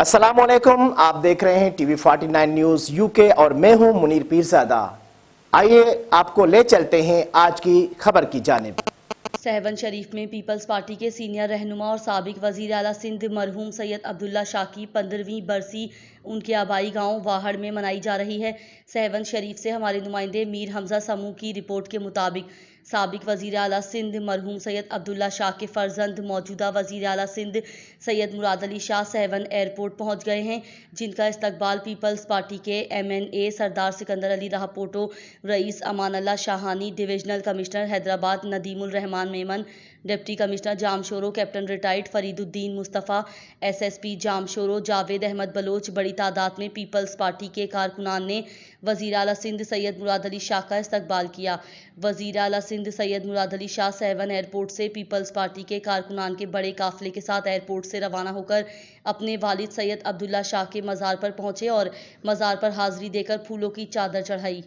अस्सलामुअलैकुम, आप देख रहे हैं टीवी 49 न्यूज यूके और मैं हूं मुनीर पीरजादा। आइए आपको ले चलते हैं आज की खबर की जानिब। सहवन शरीफ में पीपल्स पार्टी के सीनियर रहनुमा और साबिक वजीर आला सिंध मरहूम सैयद अब्दुल्ला शाह की 15वीं बरसी उनके आबाई गांव वाहड़ में मनाई जा रही है। सहवन शरीफ से हमारे नुमाइंदे मीर हमजा समूह की रिपोर्ट के मुताबिक साबिक वजीर आला सिंध मरहूम सैयद अब्दुल्ला शाह के फर्जंद मौजूदा वजीर आला सिंध सैयद मुराद अली शाह सहवन एयरपोर्ट पहुंच गए हैं, जिनका इस्तकबाल पीपल्स पार्टी के MNA Sardar Sikandar Ali Rahpoto, Rais Aman Allah Shahani, divisional commissioner Hyderabad Nadeemul Rehman Memon, deputy commissioner Jamshoro captain retired Fariduddin Mustafa, SSP Jamshoro Javed Ahmed Baloch, बड़ी तादाद में पीपल्स पार्टी के कारकुनान ने वज़ीर आला सिंध सैयद मुराद अली शाह का इस्तकबाल किया। वज़ीर आला सिंध सैयद मुराद अली शाह सहवन एयरपोर्ट से पीपल्स पार्टी के कारकुनान के बड़े काफिले के साथ एयरपोर्ट से रवाना होकर अपने वालिद सैयद अब्दुल्ला शाह के मज़ार पर पहुंचे और मज़ार पर हाज़िरी देकर फूलों की चादर चढ़ाई।